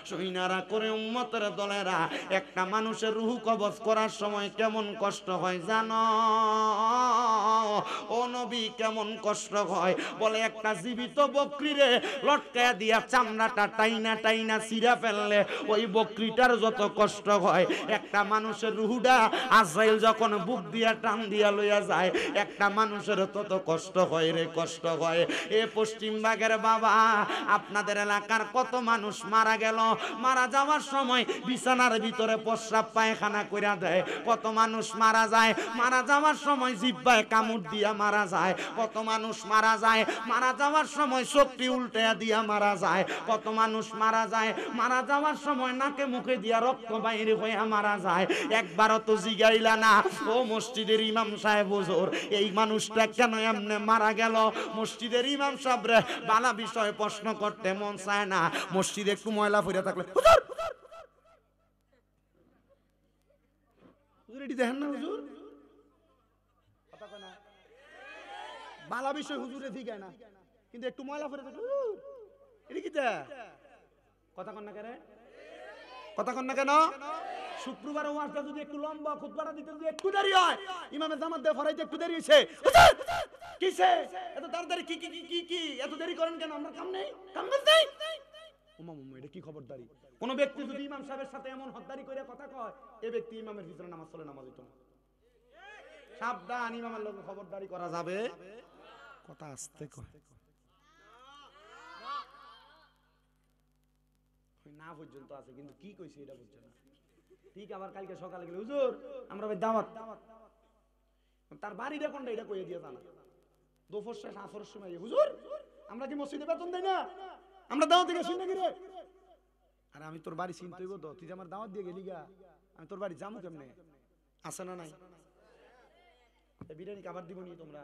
শুইনারা করে উম্মতের দলেরা, একটা মানুষের রূহ কবজ করার সময় কেমন কষ্ট হয় জানো ও নবী? কেমন কষ্ট হয় বলে, একটা জীবিত বকরিরে লটকায়া দিয়া চামড়াটা টাইনা টাইনা ছিঁড়া ফেললে ওই বকরিটার যত কষ্ট হয়, একটা মানুষের রূহটা আজরাইল যখন বুক দিয়া টান দিয়া লইয়া যায়, একটা মানুষের তত কষ্ট হয় রে, কষ্ট হয়। এ পশ্চিমবাগের বাবা, আপনাদের এলাকার কত মানুষ মারা গেল, মারা যাওয়ার সময় বিছানার ভিতরে প্রস্রাব পায়খানা কইরা দেয়। কত মানুষ মারা যায়, মারা যাওয়ার সময় জিহ্বায় কামড় দিয়া মারা যায়। কত মানুষ মারা যায়, মারা যাওয়ার সময় চোখটি উল্টায়া দিয়া মারা যায়। কত মানুষ মারা যায়, মারা যাওয়ার সময় নাকে মুখে দিয়া রক্ত বাইরে হইয়া মারা যায়। একবারও তো জিগাইলা না ও মসজিদের ইমাম সাহেব হুজুর, এই মানুষটা কেন এমনে মারা গেল? মসজিদের ইমাম সাহেব রে বালা বিষয়ে প্রশ্ন করতে মন চায় না। মসজিদে একটু ময়লা পড়ে থাকলে হুজুর হুজুর এটি দেখেন না হুজুর, কথা কয় না, বালা বিষয় হুজুরে ঠিকায় না, কিন্তু একটু ময়লা পড়ে থাকলে এটি কি কথা কন না কেন, কথা কন না কেন? শুক্রবার ওয়াজটা যদি একটু লম্বা, খুতবাটা দিতে যদি একটু দেরি হয়, ইমামের জামাত দিয়ে ফরাইতে একটু দেরি হইছে, কিসে এত তাড়াতাড়ি কি কি কি কি এত দেরি করেন কেন? আমরা কাম নেই, কাম নেই। ওমা মুম্মা, এটা কি খবরদারি? কোন ব্যক্তি যদি ইমাম সাহেবের সাথে এমন হদ্দারি করে কথা কয়, এই ব্যক্তি ইমামের ভিতরে নামাজ চলে, নামাজ হইতো না। সাবধান, ইমামের লোক খবরদারি করা যাবে, কথা আস্তে কয় না পর্যন্ত আছে, কিন্তু কি কইছে এটা বুঝছে না। ঠিক আবার কালকে সকালে গেলে হুজুর আমরা ভাই দাওয়াত, তার বাড়িটা কোনটা এটা কইয়ে দিয়ে জানা, দুপুর শেষ আসরের সময় হুজুর আমরা কি মসজিদে বেতন দেই না, আমরা দাওয়াত থেকে শুনে গিয়ে, আরে আমি তোর বাড়ি চিনতে হইব তো, তুই যে আমার দাওয়াত দিয়ে গেলি গা, আমি তোর বাড়ি যাবো কেমনে? আছে না নাই? বিরিয়ানি খাবার দিব নি তোমরা?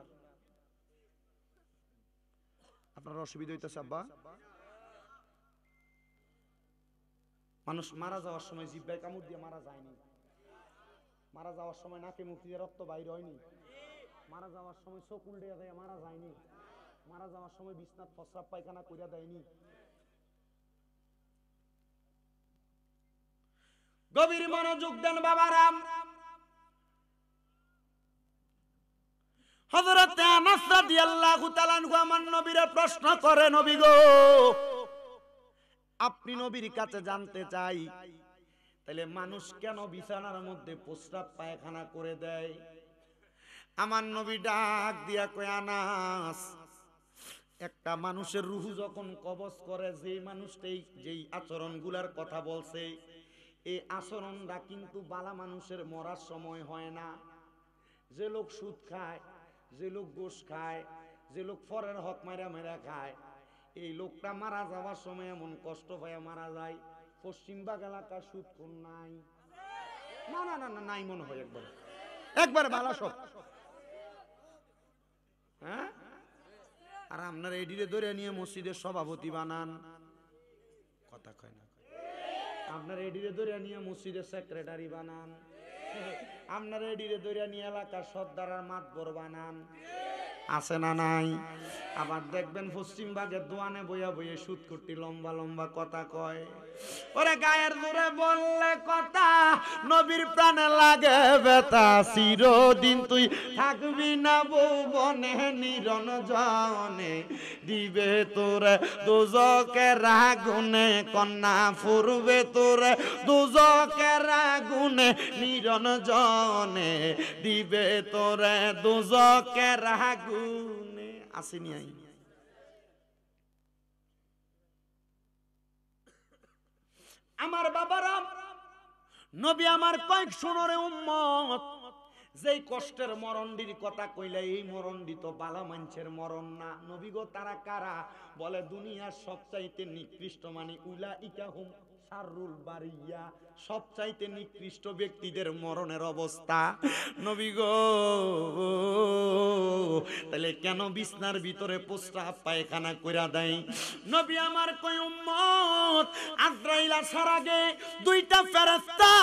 আপনার অসুবিধা হইতেছে আব্বা? মানুষ মারা যাওয়ার সময় জিহ্বায় কামড় দিয়ে মারা যায়নি, মারা যাওয়ার সময় নাকে মুখ দিয়ে রক্ত বাইর হয়নি, মারা যাওয়ার সময় চোখ উল্টে দেয় মারা যায়নি, মারা যাওয়ার সময় বিছনাত প্রস্রাব পায়খানা কইরা দেয়নি। গভীর মনোযোগ দেন বাবারাম। হযরত আনাস রাদিয়াল্লাহু তাআলা আনহু আমার নবীরে প্রশ্ন করে, নবী গো আপনি নবীর কাছে জানতে চাই, তাহলে মানুষ কেন বিছানার মধ্যে প্রস্রাব পায়খানা করে দেয়? আমার নবী ডাক দিয়া কয়, আনাস, একটা মানুষের রূহ যখন কবজ করে, যে মানুষটাই যেই আচরণগুলার কথা বলছে, এই আচরণটা কিন্তু বালা মানুষের মরার সময় হয় না। যে লোক সুদ খায়, যে লোক ঘুষ খায়, যে লোক পরের হক মাইরা মাইরা খায়, এই লোকটা মারা যাওয়ার সময় এমন কষ্ট পায় মারা যায়। পশ্চিমবাগ এলাকার সুদখোর নাই? না না না না, নাই মনে হয়, একবার একবার ভালো সব। হ্যাঁ, আর আপনার এডিরে ধরে নিয়ে মসজিদের সভাপতি বানান, কথা কয় না। আপনার এডিরে ধরে নিয়ে মসজিদের সেক্রেটারি বানান, আপনার এডিরে ধরে নিয়ে এলাকার সর্দার আর মাতবর বানান, আছে না নাই? আবার দেখবেন পশ্চিমবাগের দোয়ানে বইয়া বইয়ে সুদ করতে লম্বা লম্বা কথা কয়। ওরে গায়ের জোরে বললে কথা, নবীর প্রাণে লাগে ব্যথা, চিরদিন তুই থাকবি না ভুবনে নিরঞ্জনে, দিবে তোরে দোজকের আগুনে, কন্যা ফুরবে তোরে দোজকের আগুনে নিরঞ্জনে, দিবে তোরে দোজকের আগুনে। আসেনি আই আমার বাবারা, নবী আমার কয়েক শোনরে উম্মত, যেই কষ্টের মরণডির কথা কইলে, এই মরণডি তো বালা মানুষের মরণ না। নবী গো তারা কারা? বলে দুনিয়ার সবচাইতে নিকৃষ্ট, মানে উলাইকা হুম শাররুল বারিয়া, সবচাইতে নিকৃষ্ট ব্যক্তিদের মরণের অবস্থা। নবী গো তাহলে কেন বিছনার ভিতরে প্রস্রাব পায়খানা কইরা দেয়? নবী আমার কই উম্মত, আজরাইল আসার আগে দুইটা ফেরেশতা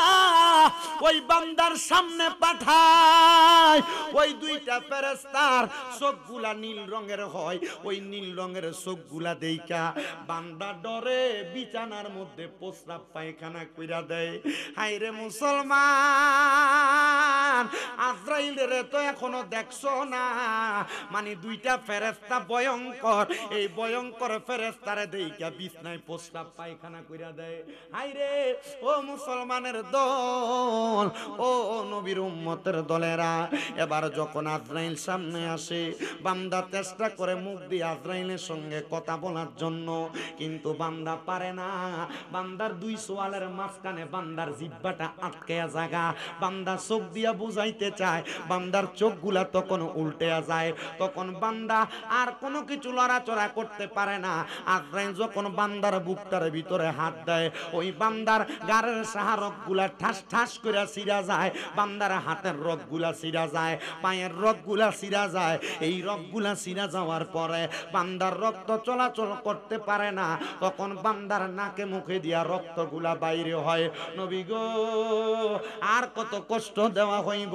ওই বান্দার সামনে পাঠায়। ওই দুইটা ফেরেশতার চোখগুলা নীল রঙের হয়। ওই নীল রঙের চোখগুলা দেইখা বান্দা ডরে বিছানার মধ্যে প্রস্রাব পায়খানা কইরা দেয়। হায়রে মুসলমান, আজরাইলের তো এখনো দেখছো না? মানে দুইটা ফেরেশতা ভয়ঙ্কর, এই ভয়ঙ্কর ফেরেশতারে দেইখা বিছনায় প্রস্রাব পায়খানা কইরা দেয়। হায়রে ও মুসলমানের দল, ও নবীর উম্মতের দলেরা, এবার যখন আজরাইল সামনে আসে, বান্দা চেষ্টা করে মুখ দিয়ে আজরাইলের সঙ্গে কথা বলার জন্য, কিন্তু বান্দা পারে না। বান্দার দুই সোয়ালের মাঝখানে বান্দার জিহ্বাটা আটকে জায়গা। বান্দা চোখ দিয়া বুঝাইতে চায়, বান্দার চোখগুলা তখন উল্টে যায়। তখন বান্দা আর কোনো কিছু লড়াচড়া করতে পারে না। আজরাইল যখন বান্দার বুকটার ভিতরে হাত দেয়, ওই বান্দার গাড়ের সাহারকগুলা ঠাস ঠাস করে ছিঁড়া যায়। বান্দার হাতের রগগুলা ছিঁড়া যায়, পায়ের রগগুলা ছিঁড়া যায়। এই রগগুলা ছিঁড়া যাওয়ার পরে বান্দার রক্ত চলাচল করতে পারে না। তখন বান্দার নাকে মুখে দিয়া রক্তগুলা বাইরে হয়। নবী গো, আর কত কষ্ট দেওয়া হইব?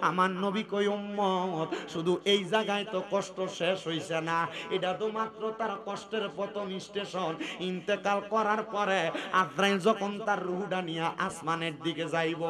আমার নবী কই উম্মত, শুধু এই জায়গায় তো কষ্ট শেষ হইছে না, এটা তো মাত্র তার কষ্টের প্রথম স্টেশন। ইন্তেকাল করার পরে আজরাইল যখন তার রূহটা নিয়ে আসমানের দিকে যাইব,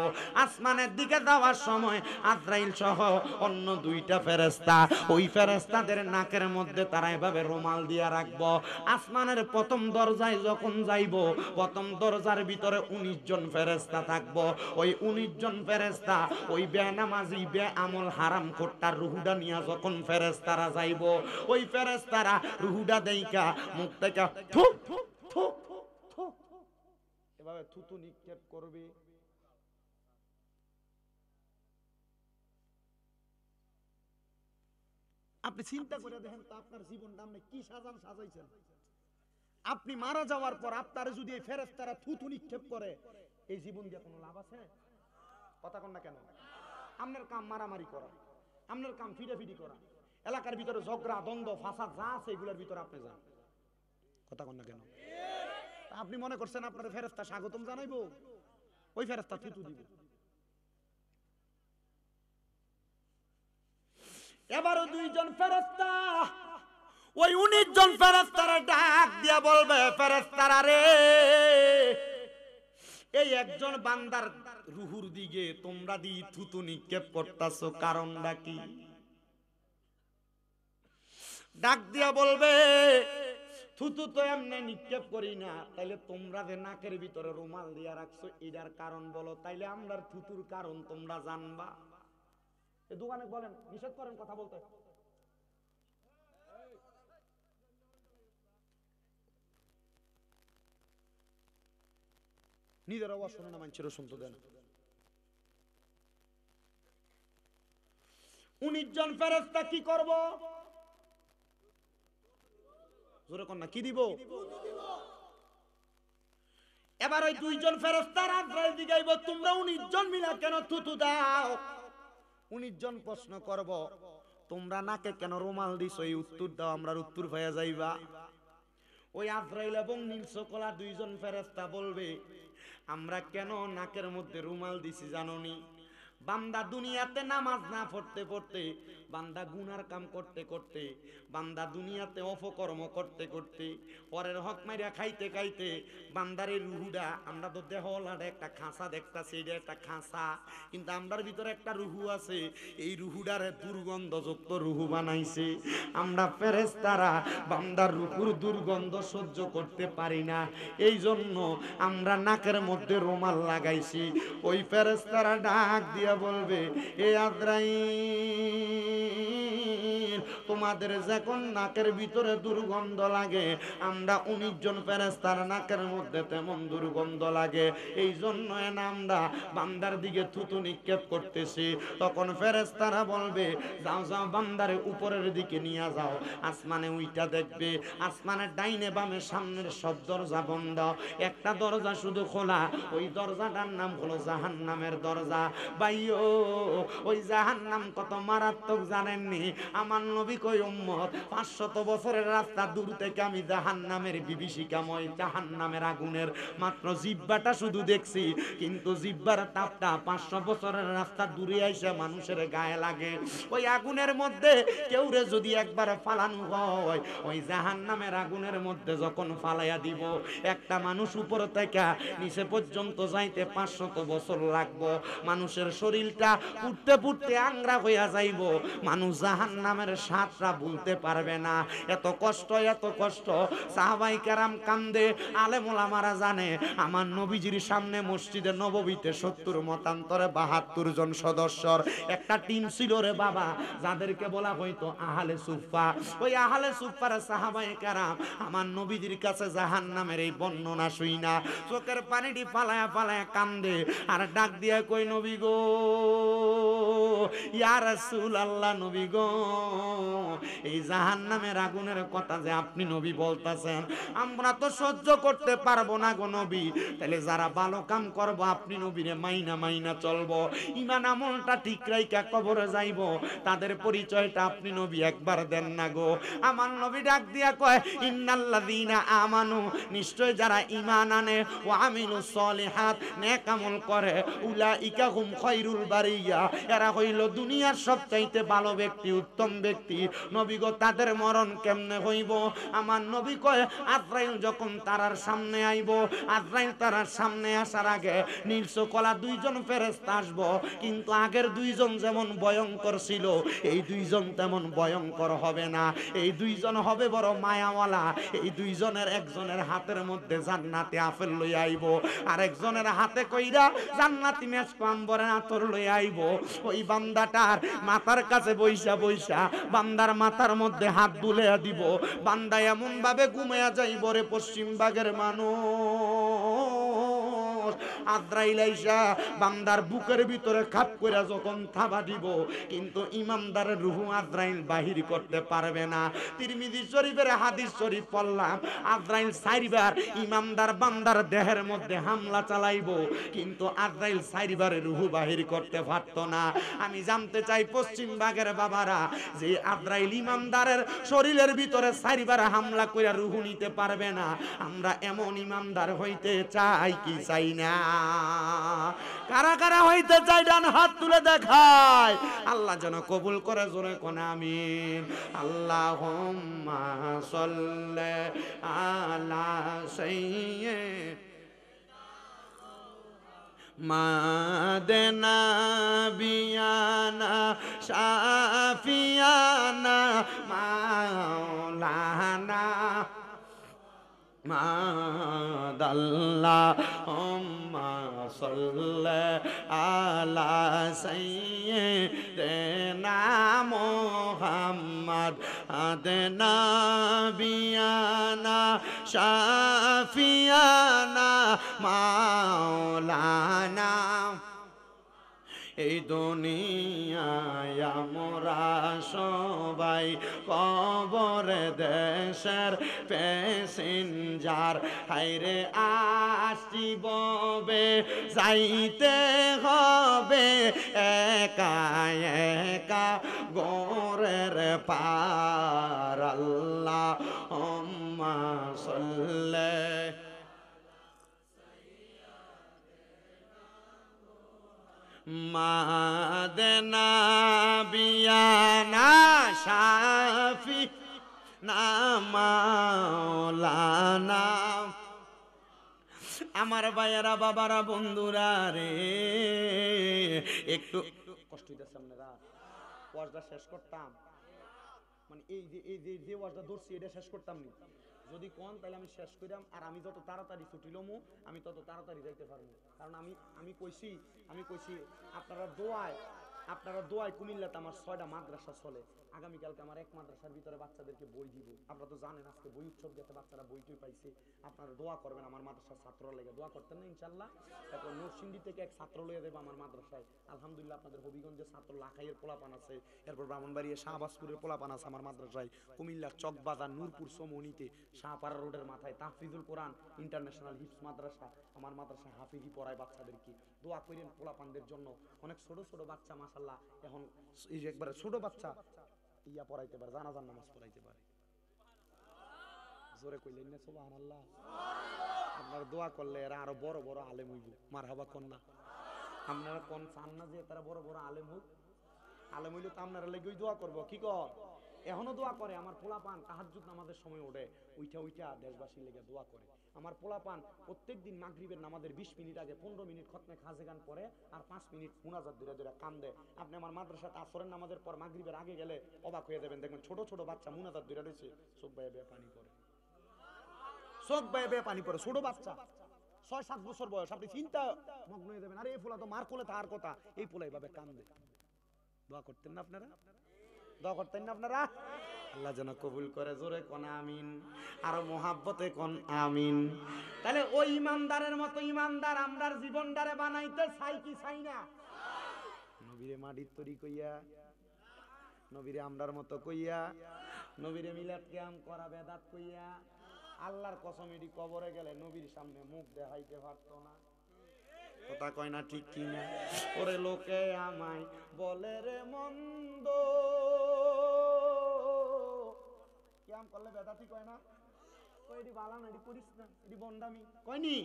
আসমানের দিকে যাওয়ার সময় আজরাইল সহ অন্য দুইটা ফেরেশতা, ওই ফেরেশতাদের নাকের মধ্যে তারা এভাবে রুমাল দিয়া রাখবো। আসমানের প্রথম দরজায় যখন যাইব, প্রথম দরজার ভিতরে 19 জন ফেরেশতা থাকবো। ওই 19 জন ফেরেশতা ওই বেনামাজি বেআমল হারাম খোরটার রুহুটা নিয়ে যখন ফেরেশতারা যাইব, ওই ফেরেশতারা রুহুটা দেইকা মুখ থেকে থু থু থু থু এভাবে থুতু নিক্ষেপ করবে। আপনি চিন্তা করে দেখেন তো, আপনার জীবনটা আপনি কি সাজাইছেন? আপনি মারা যাওয়ার পর আপনার যদি এই ফেরেশতারা থুতু নিক্ষেপ করে, এই জীবন দিয়ে কোনো লাভ আছে? কথা কন না কেন? আপনার কাম মারামারি করা, আপনার কাম ফিডাফিডি করা, এলাকার ভিতরে ঝগড়া দ্বন্দ্ব ফাসাদ যা আছে এগুলোর ভিতরে আপনি যান। কথা কন না কেন? আপনি মনে করছেন আপনার ফেরেশতা স্বাগতম জানাইবো? ওই ফেরেশতা থুতু দিবে। এবারও 2 জন ফেরেশতা ওই 19 জন ফেরেশতারা ডাক দিয়া বলবে, ফেরেশতারা রে, এই একজন বান্দার রুহুর দিকে তোমরা দি থুতু নিক্ষেপ করতাছো, কারণটা কি? ডাক দিয়া বলবে, থুতু তো এমনি নিক্ষেপ করি না, তাইলে তোমরা যে নাকের ভিতরে রুমাল দিয়া রাখছো এটার কারণ বলো, তাইলে আমরার থুতুর কারণ তোমরা জানবা। এই দোকানে বলেন, নিষেধ করেন কথা বলতে। নিজের আওয়াজ শোনে না, মানুষেরও শুনতে দেন। 19 জন ফেরেশতা কি করব? জোরে কোন না, কি দিব? এবার ওই 2 জন ফেরেশতা আজরাইল জিগাইব, তোমরা 19 জন মিলা কেন থুতু দাও? 19 জন প্রশ্ন করব, তোমরা নাকে কেন রুমাল দিছো? এই উত্তর দাও, আমরা উত্তর পাইয়া যাইবা। ওই আজরাইল এবং নীলসকলা 2 জন ফেরেশতা বলবে, আমরা কেন নাকের মধ্যে রুমাল দিছি জানোনি? বান্দা দুনিয়াতে নামাজ না পড়তে পড়তে, বান্দা গুনার কাম করতে করতে, বান্দা দুনিয়াতে অপকর্ম করতে করতে, পরের হক মাইরা খাইতে খাইতে বান্দারের রুহুটা, আমরা তো দেহওয়ালাটা একটা খাঁচা দেখতাছি, এটা একটা খাঁচা, কিন্তু আমরার ভিতরে একটা রুহু আছে, এই রুহুটারে দুর্গন্ধযুক্ত রুহু বানাইছে। আমরা ফেরেশতারা বান্দার রুহুর দুর্গন্ধ সহ্য করতে পারি না, এই জন্য আমরা নাকের মধ্যে রুমাল লাগাইছি। ওই ফেরেশতারা ডাক দিয়া বলবে, এ আজরাইল, তোমাদের যখন নাকের ভিতরে দুর্গন্ধ লাগে, আমরা 19 জন ফেরেশতার নাকের মধ্যে তেমন দুর্গন্ধ লাগে, এই জন্য আমরা বান্দার দিকে থুতু নিক্ষেপ করতেছি। তখন ফেরেশতারা বলবে, যাও যাও বান্দারে উপরের দিকে নিয়ে যাও, আসমানে উইটা দেখবে, আসমানের ডাইনে বামে সামনের সব দরজা বন্ধ, একটা দরজা শুধু খোলা, ওই দরজাটার নাম হলো জাহান্নামের দরজা। ভাইও, ওই জাহান্নাম কত মারাত্মক জানেননি? আমার নবী কই উম্মত 500 বছরের রাস্তা দূর থেকে আমি জাহান্নামের বিভীষিকাময় জাহান্নামের আগুনের মাত্র জিহ্বাটা শুধু দেখছি, কিন্তু জিহ্বার তাপটা 500 বছরের রাস্তা দূরে আইসা মানুষের গায়ে লাগে। ওই আগুনের মধ্যে কেউরে যদি একবার ফালানো হয়, ওই জাহান্নামের আগুনের মধ্যে যখন ফালাইয়া দিব, একটা মানুষ উপর থেকে নিচে পর্যন্ত যাইতে 500 বছর লাগবো। মানুষের শরীরটা পুড়তে পুড়তে আংরা হইয়া যাইব, মানুষ জাহান্নামের স্বাদটা ভুলতে পারবে না। এত কষ্ট, এত কষ্ট। সাহাবায়ে কেরাম কান্দে, আলেম ওলামারা জানে আমার নবীজির সামনে মসজিদে নববীতে 70 মতান্তরে 72 জন সদস্যর একটা টিম ছিল রে বাবা, যাদেরকে বলা হইতো আহলে সুফা। ওই আহলে সুফার সাহাবায়ে কেরাম আমার নবীজির কাছে জাহান্নামের এই বর্ণনা শুইনা চোখের পানিটি ফালায়া ফালায়া কান্দে, আর ডাক দিয়া কই নবী গো, ইয়া রাসূলুল্লাহ, নবী গো, এই জাহান্নামের আগুনের কথা যে আপনি নবী বলতাছেন, আমরা তো সহ্য করতে পারবো না গো নবী। তাহলে যারা ভালো কাম করব আপনি নবীরে মাইনা মাইনা চলবো, ঈমান আমলটা ঠিক রাইখা কবরে যাইব, তাদের পরিচয়টা আপনি নবী একবার দেন না গো। আমার নবী ডাক দিয়া কয়, ইন্নাল্লাযীনা আমানু, নিশ্চয় যারা ঈমান আনে, ওয়া আমিলুস সলিহাত, নেক আমল করে, উলাইকা হুম খায়রুল বারিয়া, এরা হইল দুনিয়ার সবচাইতে ভালো ব্যক্তি, উত্তম ব্যক্তি। নবী গো, তাদের মরণ কেমনে হইব? আমার নবী কয়, আজরাইল যখন তারার সামনে আইব, আজরাইল তারার সামনে আসার আগে নীলচকলা 2 জন ফেরেশতা আসবো, কিন্তু আগের 2 জন যেমন ভয়ঙ্কর ছিল, এই 2 জন তেমন ভয়ঙ্কর হবে না। এই 2 জন হবে বড় মায়াওয়ালা। এই 2 জনের একজনের হাতের মধ্যে জান্নাতি আপেল লই আইব, আর একজনের হাতে কইরা জান্নাতি মেশক আম্বরের আতর লই আইব। ওই বান্দাটার মাথার কাছে বইসা বইসা বান্দার মাথার মধ্যে হাত বুলাইয়া দিব। বান্দা এমন ভাবে ঘুমাইয়া যাইব রে পশ্চিম বাগের মানুষ, আজরাইল আইসা বান্দার বুকের ভিতরে খাপ কইরা যখন থাবা দিব, কিন্তু ইমানদারের রূহ আজরাইল বাহির করতে পারবে না। তিরমিজি শরীফের হাদিস শরীফ পড়লাম, আজরাইল 4 বার ইমানদার বান্দার দেহের মধ্যে হামলা চালাইবো, কিন্তু আজরাইল 4 বার রূহ বাহির করতে পারতো না। আমি জানতে চাই পশ্চিম বাগের বাবারা, যে আজরাইল ইমানদারের শরীরের ভিতরে 4 বার হামলা কইরা রূহ নিতে পারবে না, আমরা এমন ইমানদার হইতে চাই কি চাই না? কারা কারা হইতে চাই ডান হাত তুলে দেখায়, আল্লাহ যেন কবুল করে, জোরে কোন আমিন। আল্লাহুম্মা সাল্লি আলা সাইয়্যিদিনা মাদেনা বিয়ানা শাফিয়ানা মাওলানা মাদাল্লাহুম্মা সাল্লি আলা সাইয়্যিদিনা মুহাম্মদ আদনা বিয়ানা শাফিয়ানা মাওলানা। এই দুনিয়ায় আমরা সবাই কবরে দেশের প্যাসেঞ্জার, হায়রে আসিববে যাইতে হবে একা একা গোরের পার। আল্লাহুম্মা সাল্লি মাদেনা বিয়ানা শাফি না মাওলানা। আমার ভাইয়েরা, বাবারা, বন্ধুরা রে, একটু কষ্ট হইতেছে আপনারা। ওয়াজটা শেষ করতাম, মানে এই যে ওয়াজটা ধরছি এটা শেষ করতাম নি। যদি কোন তাহলে আমি শেষ করিলাম, আর আমি যত তাড়াতাড়ি ছুটি লমু আমি তত তাড়াতাড়ি যাইতে পারবো। কারণ আমি কইছি আপনারা দোয়ায় কুমিল্লাতে আমার 6টা মাদ্রাসা চলে। আগামীকালকে আমার এক মাদ্রাসার ভিতরে বাচ্চাদেরকে বই দিব। আপনারা তো জানেন আজকে বই উৎসব গেছে, বাচ্চারা বইটই পাইছে। আপনারা দোয়া করবেন আমার মাদ্রাসার ছাত্ররা লেগে, দোয়া করতেন না ইনশাল্লাহ। তারপর নরসিংদী থেকে এক ছাত্র লইয়া দেবো আমার মাদ্রাসায়। আলহামদুলিল্লাহ আপনাদের হবিগঞ্জের ছাত্র লাখাইয়ের পোলাপান আছে, এরপর ব্রাহ্মণবাড়িয়া শাহবাজপুরের পোলাপান আছে আমার মাদ্রাসায়, কুমিল্লার চকবাজার নূরপুর সমনিতে শাহপাড়া রোডের মাথায় তাহফিজুল কোরআন ইন্টারন্যাশনাল হিফজ মাদ্রাসা, আমার মাদ্রাসায় হাফিজি পড়ায় বাচ্চাদেরকে। দোয়া করেন পোলাপানদের জন্য। অনেক ছোট ছোট বাচ্চা মাশাআল্লাহ, এখন এই যে একবারে ছোট বাচ্চা ইয়া পড়াইতে পারে, জানাজার নামাজ পড়াইতে পারে। জোরে কইলেন না সুবহানাল্লাহ? আপনারা দোয়া করলে এরা আরো বড় বড় আলেম হইব। মারহাবা কোন না? আপনারা কোন চান না যে তারা বড় বড় আলেম হোক? আলেম হইলে তো আপনারা লেগেই দোয়া করবো। কি কর? এখনো দোয়া করে। আমার পোলাপান তাহাজ্জুদ নামাজের সময় ওঠে, উইঠা দেশবাসীর লেগে দোয়া করে। আমার পোলাপান প্রত্যেকদিন মাগরিবের নামাজের 20 মিনিট আগে 15 মিনিট খতমে খাজে গান পড়ে আর 5 মিনিট মুনাজাত ধরে ধরে কান্দে। আপনি আমার মাদ্রাসাতে আসরের নামাজের পর মাগরিবের আগে গেলে অবাক হয়ে যাবেন, দেখবেন ছোট ছোট বাচ্চা মুনাজাত ধরে রয়েছে, চোখ বাইয়ে বেয়ে পানি পড়ে, চোখ বাইয়ে বেয়ে পানি পড়ে, ছোট বাচ্চা 6-7 বছর বয়স। আপনি চিন্তা মগ্ন হয়ে যাবেন, আরে এই পোলা তো মার কোলে তার কথা, এই পোলা এইভাবে কান্দে। দোয়া করতেন না আপনারা? দোয়া করতেন না আপনারা? আল্লাহ যেন কবুল করে। জোরে কোন আমিন, আরো মোহাব্বতে কোন আমিন। তাহলে ওই ইমানদারের মতো ইমানদার আমরার জীবনটারে বানাইতে চাই কি চাই না? নবীরে মাটির তৈরি কইয়া, নবীরে আমরার মতো কইয়া, নবীরে মিলাদ কিয়াম করা বেদাত কইয়া, আল্লাহর কসম এটি কবরে গেলে নবীর সামনে মুখ দেখাইতে পারতো না। কথা কয় না ঠিক কি না? ওরে লোকে আমায় বলে রে মন্দ, কিয়াম করলে বেদাতি কয় না? এটি বালা না, এটি করিস না, এটি বন্ডামি কয়নি?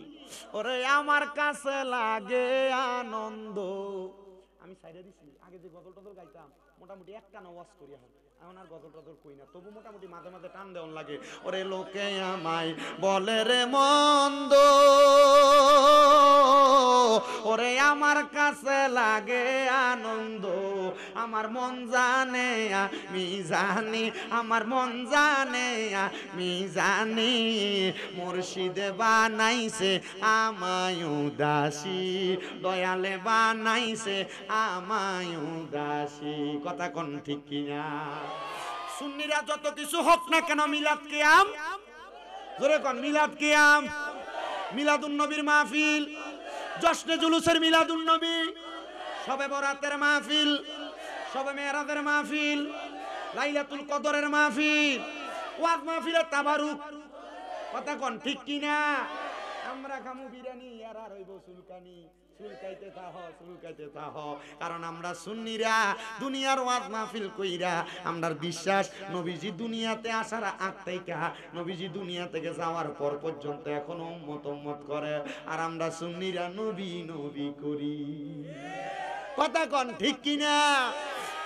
ওরে আমার কাছে লাগে আনন্দ। আমি সাইডে দিছি, আগে যে গজল টজল গাইতাম মোটামুটি একটা ওয়াজ করি, এখন আর গজল টজল কই না, তবু মোটামুটি মাঝে মাঝে টান দেওয়ান লাগে। ওরে লোকে আমায় বলে রে মন্দ, ওরে আমার কাছে লাগে আনন্দ, আমার মন জানে আমি জানি, আমার মন জানে আমি জানি, মুর্শিদে বানাইছে আমায় উদাসী, দয়ালে বানাইছে আমায় উদাসী। কথা কোন ঠিক কিনা? সুন্নিরা যত কিছু হোক না কেন, মিলাদ কিয়াম, জোরে কোন মিলাদ কিয়াম, মিলাদুন নবীর মাহফিল, জশ্নে জুলুসের মিলাদুন নবী, শবে বরাতের মাহফিল, শবে মেরাজের মাহফিল, লাইলাতুল কদরের মাহফিল, ওয়াজ মাহফিলের তাবারুক। কথা কোন ঠিক কিনা? আমরা খামু বিরিয়ানি আর আর হইব সুলকানি, সুলকাইতে থাহ সুলকাইতে থাহ। কারণ আমরা সুন্নিরা দুনিয়ার ওয়াজ মাহফিল কইরা আমরার বিশ্বাস নবীজি দুনিয়াতে আসার আগ থেকে নবীজি দুনিয়া থেকে যাওয়ার পর পর্যন্ত এখনো উম্মত করে, আর আমরা সুন্নিরা নবী নবী করি। কথা কোন ঠিক কিনা?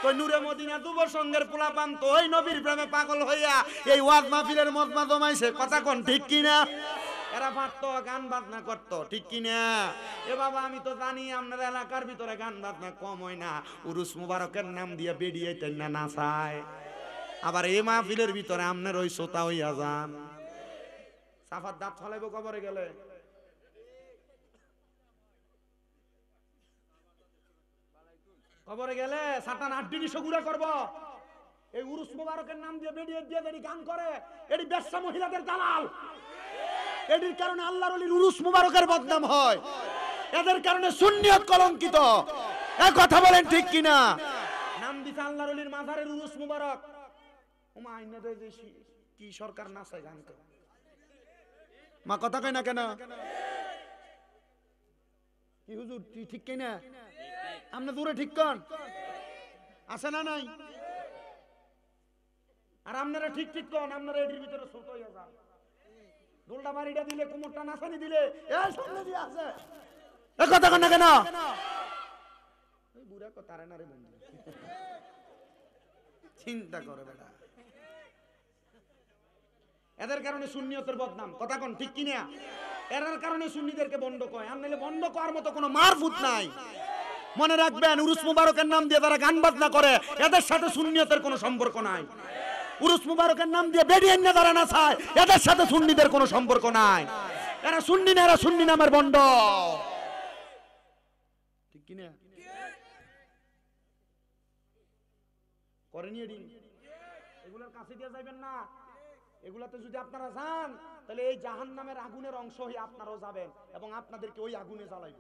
তো নূরে মদিনা দুবর সঙ্গের পোলাপান তো ওই নবীর প্রেমে পাগল হইয়া এই ওয়াজ মাহফিলের মজমা জমাইছে। কথা কোন ঠিক কিনা? এরা পারতো, গান বাজনা করতো, ঠিক কিনা? এ বাবা আমি তো জানি আপনার এলাকার ভিতরে গান বাজনা কম হয় না, উরুস মুবারকের নাম দিয়ে বেরিয়েতেন না নাচায়, আবার এই মাহফিলের ভিতরে আপনার ওই শ্রোতা হইয়া যান। সাফার দাঁত ফলাইব কবরে গেলে, কবরে গেলে সাতান 8 দিনই সগুরা করব। এই উরুস মুবারকের নাম দিয়ে বেরিয়ে দিয়ে এটি গান করে, এটি বেশ্যা মহিলাদের দালাল। এটির কারণে আল্লাহর ওলির উরুস মুবারকের বদনাম হয়, এদের কারণে সুন্নিয়ত কলঙ্কিত। এই কথা বলেন ঠিক কিনা? নাম দিছে আল্লাহর ওলির মাজারের উরুস মুবারক। ওমা আইনা দে দেশি কি সরকার নাচায় গান করে, মা কথা কয় না কেন? কি হুজুর ঠিক কিনা? আপনি দূরে ঠিক কন, আছে না নাই? আর আপনারা ঠিক ঠিক কন, আপনারা এটির ভিতরে ছোট হইয়া যান। দোলটা বাড়িটা দিলে, কোমরটা নাচানি দিলে, এই সামনে দিয়ে আছে, এই কথা কন না কেন? এই বুড়া কথা রে না রে বন্ধু, চিন্তা করে বেটা। এদের কারণে সুন্নিয়তের বদনাম। কথা কোন ঠিক কিনা? এর কারণে সুন্নিদেরকে বন্ধ কয়, আর নাইলে বন্ধ করার মতো কোনো মারফুত নাই। মনে রাখবেন, উরুস মুবারকের নাম দিয়ে যারা গান বাজনা করে এদের সাথে সুন্নিয়তের কোনো সম্পর্ক নাই। উরুস মুবারকের নাম দিয়ে বেরিয়ে না যারা নাচায় এদের সাথে সুন্নিদের কোনো সম্পর্ক নাই। এরা সুন্নি না, এরা সুন্নি নামের বন্ড, ঠিক কিনা? করেনি এডি, এগুলোর কাছে দিয়ে যাবেন না। এগুলাতে যদি আপনারা যান তাহলে এই জাহান্নামের আগুনের অংশ হয়ে আপনারাও যাবেন এবং আপনাদেরকে ওই আগুনে জ্বালাইব।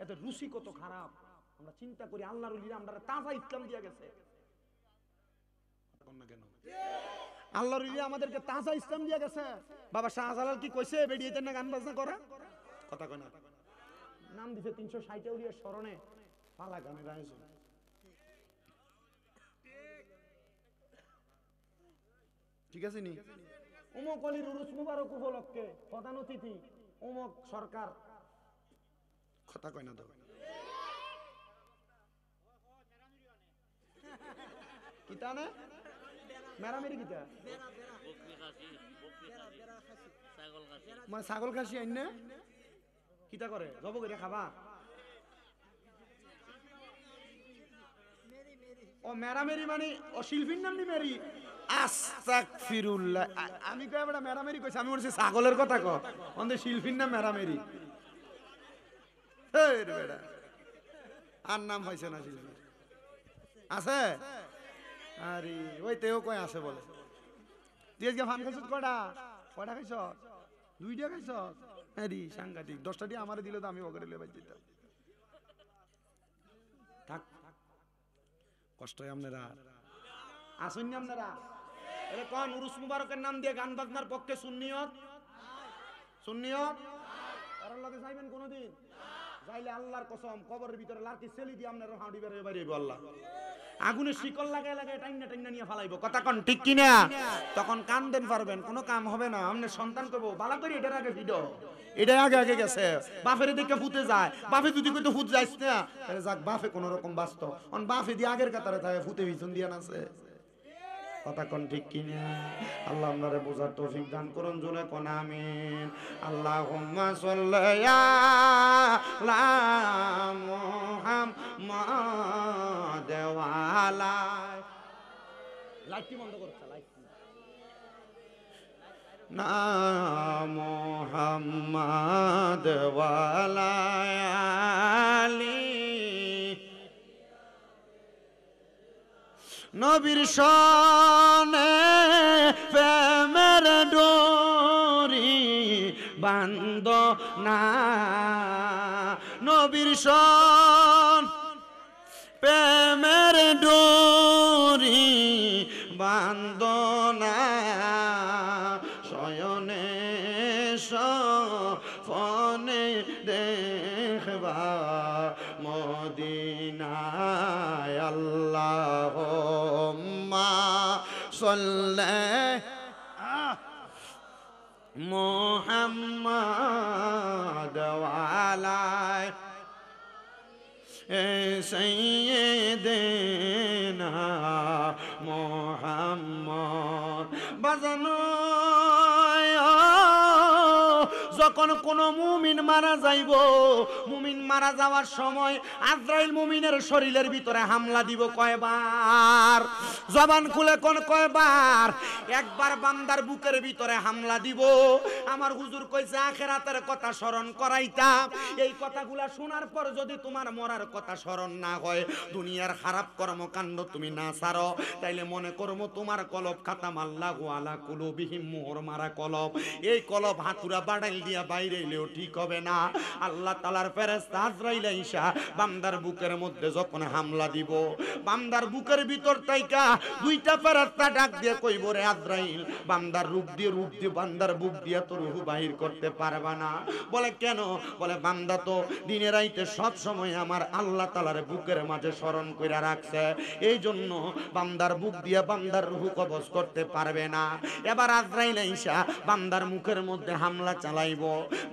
এদের রুচি কত খারাপ। আমরা চিন্তা করি আল্লাহর ওলিরা আমরা তাজা ইসলাম দিয়ে গেছে, আল্লাহর ওলিরা আমাদেরকে তাজা ইসলাম দিয়ে গেছে। বাবা শাহজালাল কি কইছে বেরিয়েতেন না গান বাজনা করা? কথা কয় না। নাম দিছে 360 উলিয়ার স্মরণে পালা গানের আয়োজন। ঠিক আছে নি? অমুক অলির উরুস মুবারক উপলক্ষে প্রধান অতিথি অমুক সরকার, কথা কয় না তো কিতা না মেরামেরি কিতা মানে ছাগল খাসি আইন না কিতা করে জব করে খাবা? ও মেরামেরি মানে ও শিল্পীর নাম নি মেরি? আস্তাগফিরুল্লাহ, আমি কই বড় মেরামেরি কইছি, আমি বলছি ছাগলের কথা কও, অন্ধে শিল্পীর নাম মেরামেরি। এই রে বেটা, আর নাম হইছে না শিল্পী আছে? আরে ওই তেও কই আছে বলে। তুই আজকে ফান খাইছ কয়টা? কয়টা খাইছ? 2টা খাইছ? আরে সাংঘাতিক, 10টা দিয়ে আমারে দিলে তো আমি ওকে লয়ে বাজ দিতাম। থাক কষ্ট হয় আপনারা আসুন না আপনারা। এরে কোন উরুস মুবারকের নাম দিয়ে গান বাজনার পক্ষে সুন্নিয়ত? সুন্নিয়ত কারোর লগে যাইবেন কোনদিন? যাইলে আল্লাহর কসম কবরের ভিতরে লাঠি সেলি দিয়ে আপনার হাঁড়ি বের হয়ে বাইরে আল্লাহ আগুনে শিকল লাগায় লাগায় টাইনা টাইনা নিয়ে ফালাইবো। কথা কোন ঠিক কি না? তখন কান্দেন পারবেন, কোনো কাম হবে না। আপনি সন্তান করবো বালা করে এটার আগে ভিডিও, এটা আগে আগে গেছে বাপের দিকে ফুটে যায়। বাপে যদি কইতো ফুট যাইস না, তাহলে যাক বাপে কোন রকম বাঁচত। অন বাপে দিয়ে আগের কাতারে থাকে, ফুটে পিছন দিয়ে আছে। কথা কোন ঠিক কি না? আল্লাহ আপনারে বোঝার তৌফিক দান করুন, জোরে কোন আমিন। আল্লাহুম্মা সাল্লি আলা মুহাম্মাদ ওয়া আলা, লাইট বন্ধ করছ, লাইট না মুহাম্মাদ ওয়া আলা আলি নবীর সনে প্রেমের ডোরি বান্ধ না, নবীর সন প্রেমের ডোরি বান্ধ না, শয়নে সফনে দেখবা মদিনায়। আল্লাহুম্মা সাল্লি মুহাম্মাদ ওয়া আলা সাইয়্যিদিনা মুহাম্মদ। বাজানো যখন কোন মুমিন মারা যাইব, মুমিন মারা যাওয়ার সময় আজরাইল মুমিনের শরীরের ভিতরে হামলা দিব কয়বার? জবান খুলে কোন কয়বার? একবার বান্দার বুকের ভিতরে হামলা দিব। আমার হুজুর কইছে আখিরাতের কথা স্মরণ করাইতা। এই কথাগুলা শোনার পর যদি তোমার মরার কথা স্মরণ না হয়, দুনিয়ার খারাপ কর্মকাণ্ড তুমি না ছাড়ো, তাইলে মনে করবো তোমার কলব খাতাম আল্লাহু আলা কুলুবিহিম, মোহর মারা কলব। এই কলব হাতুরা বাড়াইল দিয়া বাইরে এলেও ঠিক হবে না। আল্লাহ তাআলার ফেরেশতা আজরাইল আইসা বান্দার বুকের মধ্যে যখন হামলা দিব, বান্দার বুকের ভিতর তাইকা 2টা ফেরেশতা ডাক দিয়ে কইব, রে আজরাইল, বান্দার রূপ দিয়ে বান্দার বুক দিয়ে তো রূহ বাহির করতে পারবা না। বলে কেন? বলে বান্দা তো দিনে রাইতে সব সময় আমার আল্লাহ তাআলার বুকের মাঝে স্মরণ কইরা রাখছে, এই জন্য বান্দার বুক দিয়ে বান্দার রূহ কবজ করতে পারবে না। এবার আজরাইল আইসা বান্দার মুখের মধ্যে হামলা চালাইব,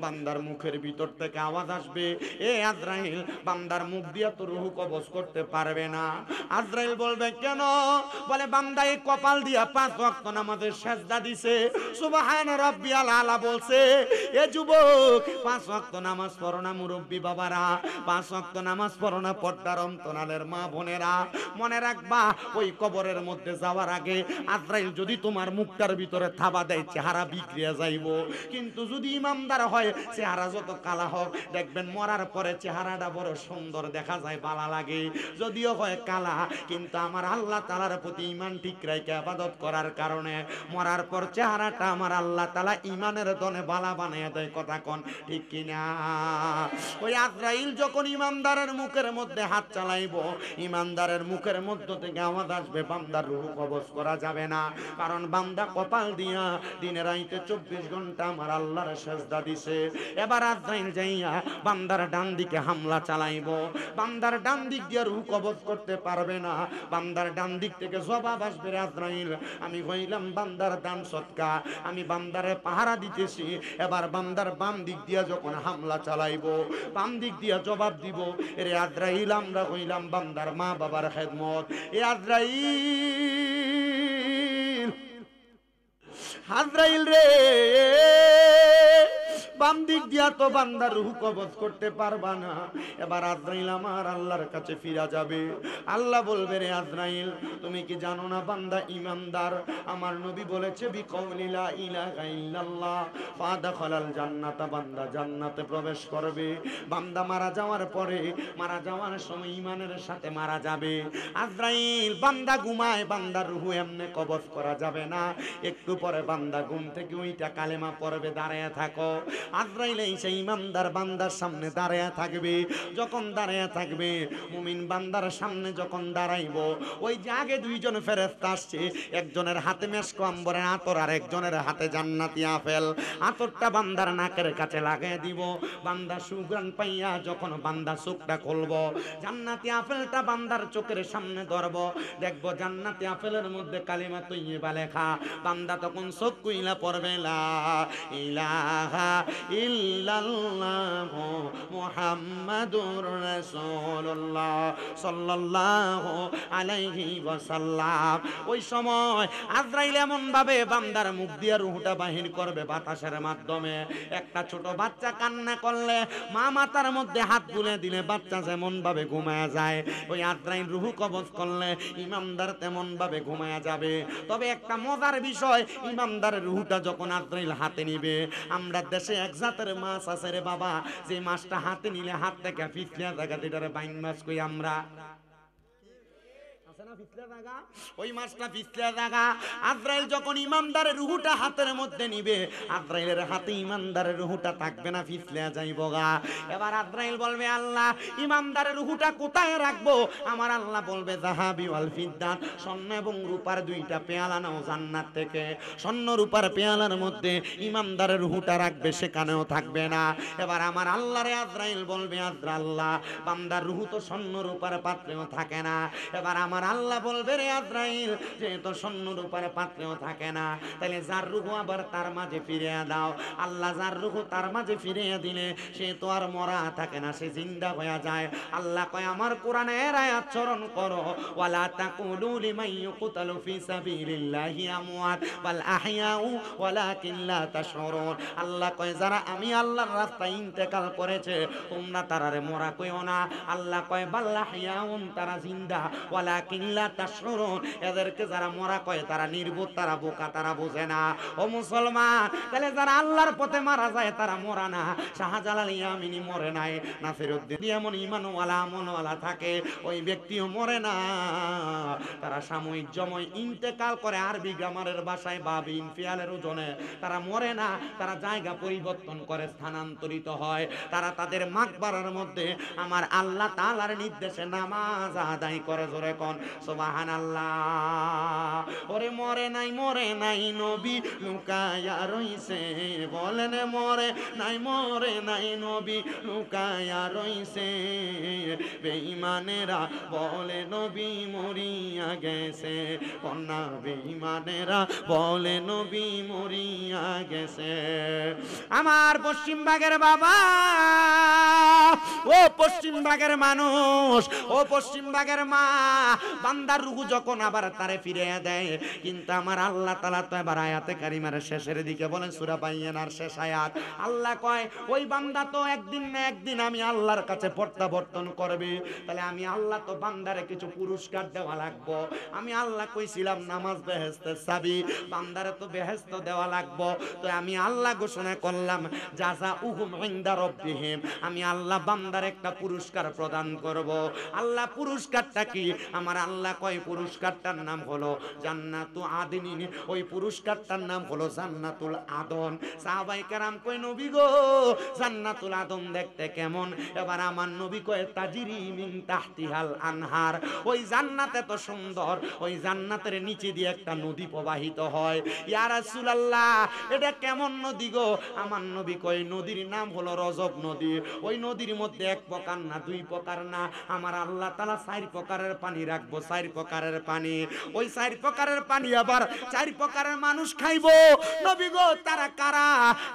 বান্দার মুখের ভিতর থেকে আওয়াজ আসবে, এ আজরাইল, বান্দার মুখ দিয়ে তো রূহ কবজ করতে পারবে না। আজরাইল বলবে কেন? বলে বান্দা এই কপাল দিয়া 5 ওয়াক্ত নামাজের সেজদা দিছে, সুবহান রাব্বিয়াল আলা বলছে। এ যুবক, 5 ওয়াক্ত নামাজ পড়ো না মুরব্বি বাবারা, 5 ওয়াক্ত নামাজ পড়ো না পর্দার অন্তরালের মা বোনেরা, মনে রাখবা ওই কবরের মধ্যে যাওয়ার আগে আজরাইল যদি তোমার মুখটার ভিতরে থাবা দেয়, চেহারা বিগড়িয়া যাইব। কিন্তু যদি ইমানদার হয়, চেহারা যত কালা হোক, দেখবেন মরার পরে চেহারাটা বড় সুন্দর দেখা যায়, ভালো লাগে। যদিও হয় কালা, কিন্তু আমার আল্লাহ তাআলার প্রতি ঈমান ঠিক রাখে ইবাদত করার কারণে মরার পর চেহারাটা আমার আল্লাহ তাআলা ঈমানের দনে বালা বানায় দেয়। কথা কোন ঠিক কি না? ওই আজরাইল যখন ইমানদারের মুখের মধ্যে হাত চালাইব, ইমানদারের মুখের মধ্য থেকে আওয়াজ আসবে, বান্দার রূহ কবজ করা যাবে না, কারণ বান্দা কপাল দিয়া দিনে রাইতে 24 ঘন্টা আমার আল্লাহর সেজদা দিছে। এবার আজরাইল যাইয়া বান্দার ডান দিকে হামলা চালাইবো। বান্দার ডান দিক দিয়ে রূহ কবজ করতে পারবে না। বান্দার ডান দিক থেকে জবাব আসবে, আজরাইল আমি হইলাম বান্দার দান সৎকা, আমি বান্দারে পাহারা দিতেছি। এবার বান্দার বাম দিক দিয়া যখন হামলা চালাইবো, বাম দিক দিয়া জবাব দিব, এরে আজরাইল আমরা হইলাম বান্দার মা বাবার খেদমত। এ আজরাইল, আজরাইল রে, বাম দিক দিয়া তো বান্দার রূহ কবজ করতে পারবা না। এবার আজরাইল আমার আল্লাহর কাছে ফিরা যাবে। আল্লাহ বলবে, রে আজরাইল তুমি কি জানো না বান্দা ইমানদার? আমার নবী বলেছে বিকৌলি লা ইলাহা ইল্লাল্লাহ ফাদাখালাল জান্নাতা, বান্দা জান্নাতে প্রবেশ করবে। বান্দা মারা যাওয়ার পরে, মারা যাওয়ার সময় ঈমানের সাথে মারা যাবে। আজরাইল বান্দা ঘুমায়, বান্দার রূহ এমনি কবজ করা যাবে না। একটু পরে বান্দা ঘুম থেকে ওইটা কালেমা পড়বে, দাঁড়ায় থাকো। আজরাইল এসে ইমানদার বান্দার সামনে দাঁড়ায় থাকবে। যখন দাঁড়ায় থাকবে, মুমিন বান্দার সামনে যখন দাঁড়াইব, ওই যে আগে দুইজন ফেরেশতা আসছে, একজনের হাতে মেশক আম্বরের আতর আর একজনের হাতে জান্নাতি আপেল। আতরটা বান্দার নাকের কাছে লাগিয়ে দিব। বান্দা সুঘ্রাণ পাইয়া যখন বান্দা চোখটা খুলব, জান্নাতি আপেলটা বান্দার চোখের সামনে ধরব, দেখব জান্নাতি আপেলের মধ্যে কালিমা তৈয়বা লেখা। বান্দা তখন চোখ কুইলা পড়বে, লা ইলাহা ইল্লাল্লাহু মুহাম্মাদুর রাসূলুল্লাহ সাল্লাল্লাহু আলাইহি ওয়াসাল্লাম। ওই সময় আজরাইল এমন ভাবে বান্দার মুখ দিয়ে রূহটা বাহির করবে বাতাসের মাধ্যমে। একটা ছোট বাচ্চা কান্না করলে মা মাথার মধ্যে হাত বুলে দিলে বাচ্চা যেমন ভাবে ঘুমায়া যায়, ওই আজরাইল রূহ কবজ করলে ইমানদার তেমন ভাবে ঘুমায়া যাবে। তবে একটা মজার বিষয়, ইমানদারের রূহটা যখন আজরাইল হাতে নিবে, আমরা দেশে এক জাতের মাছ আছে রে বাবা, যে মাছটা হাতে নিলে হাত থেকে পিছলা জায়গা, যেটারে বাইন মাছ কই আমরা, ওই মাছটা পিছলা জায়গা। আজরাইল যখন ইমানদারের রূহটা হাতের মধ্যে নিবে, আজরাইলের হাতে ইমানদারের রূহটা থাকবে না, পিছলা যাইবো গা। এবার আজরাইল বলবে, আল্লাহ ইমানদারের রূহটা কোথায় রাখবো? আমার আল্লাহ বলবে, যাহাবি ওয়াল ফিদ্দাত, স্বর্ণ এবং রূপার দুইটা পেয়ালা নাও জান্নাত থেকে। স্বর্ণ রূপার পেয়ালার মধ্যে ইমানদারের রূহটা রাখবে, সেখানেও থাকবে না। এবার আমার আল্লাহরে আজরাইল বলবে, আল্লাহ বান্দার রূহ তো স্বর্ণ রূপার পাত্রেও থাকে না। এবার আমার আল্লাহ বলবে, রে আজরাইল যেহেতু স্বর্ণ রূপার পাত্রেও থাকে না, তাহলে যার রূহ আবার তার মাঝে ফিরিয়ে দাও। আল্লাহ যার রূহ তার মাঝে ফিরিয়ে দিলে সে তো আর মরা থাকে না, সে জিন্দা হয়ে যায়। আল্লাহ কয়, আমার কোরআনের আয়াত চরণ করো, ওয়ালা তাকুলু লিমান ইউকতালু ফি সাবিলিল্লাহি আমওয়াত বাল আহইয়াউ ওয়ালাকিন লা তাশউরুন। আল্লাহ কয়, যারা আমি আল্লাহর রাস্তায় ইন্তেকাল করেছে তোমরা তারারে মরা কইও না। আল্লাহ কয়, বাল আহইয়াউন, তারা জিন্দা, ওয়ালাকিন লা তাশউরুন, এদেরকে যারা মরা কয় তারা নির্বোধ, তারা বোকা, তারা বোঝে না। ও মুসলমান, তাহলে যারা আল্লাহর পথে মারা যায় তারা মরা না। শাহজালাল ইয়ামিনী মরে নাই, নাসিরউদ্দিন এমন ঈমানওয়ালা আমলওয়ালা থাকে, ওই ব্যক্তিও মরে না। তারা সাময়িক জময় ইন্তেকাল করে, আরবি গ্রামারের ভাষায় বাব ইনফিয়ালের ওজনে। তারা মরে না, তারা জায়গা পরিবর্তন করে স্থানান্তরিত হয়। তারা তাদের মাকবারার মধ্যে আমার আল্লাহ তাআলার নির্দেশে নামাজ আদায় করে। জোরে কোন সুবহানাল্লাহ। ওরে মরে নাই, মরে নাই নবী লুকায়া রইছে, বলেন মরে নাই, মরে নাই নবী লুকায়া রইছে। বেঈমানেরা বলে নবী মরিয়া গেছে, কন্যা বেঈমানেরা বলে নবী মরিয়া গেছে। আমার পশ্চিমবঙ্গের বাবা, ও পশ্চিমবঙ্গের মানুষ, ও পশ্চিমবঙ্গের মা, বান্দার রূহ যখন আবার তারে ফিরিয়ে দেয়, কিন্তু আমার আল্লাহ তাআলা তো এবার আয়াতে কারিমার শেষের দিকে বলেন, সূরা বাইয়ানার শেষ আয়াত, আল্লাহ কয় ওই বান্দা তো একদিন না একদিন আমি আল্লাহর কাছে প্রত্যাবর্তন করবে। তাহলে আমি আল্লাহ তো বান্দারে কিছু পুরস্কার দেওয়া লাগবো। আমি আল্লাহ কইছিলাম নামাজ বেহেশতের চাবি, বান্দারে তো বেহেশত দেওয়া লাগবো। তো আমি আল্লাহ ঘোষণা করলাম, জাযাউহুম ইনদা রাব্বিহিম, আমি আল্লাহ বান্দার একটা পুরস্কার প্রদান করব। আল্লাহ পুরস্কারটা কি? আমার আল্লাহ আল্লাহ কয় পুরস্কারটার নাম হলো জান্নাতু আদনিন, ওই পুরস্কারটার নাম হলো জান্নাতুল আদন। সাহাবায়ে কেরাম কয় নবী গো জান্নাতুল আদন দেখতে কেমন? এবার আমার নবী কয় তাজরি মিন তাহতিহাল আনহার, ওই জান্নাত এত সুন্দর, ওই জান্নাতের নিচে দিয়ে একটা নদী প্রবাহিত হয়। ইয়া রাসূলুল্লাহ এটা কেমন নদী গো? আমার নবী কয় নদীর নাম হলো রজব নদী। ওই নদীর মধ্যে এক প্রকার না, দুই প্রকার না, আমার আল্লাহ তাআলা চার প্রকারের পানি রাখবো, চার প্রকারের পানি। ওই চার প্রকারের পানি আবার চার প্রকারের মানুষ খাইবো। নবী গো তারা কারা?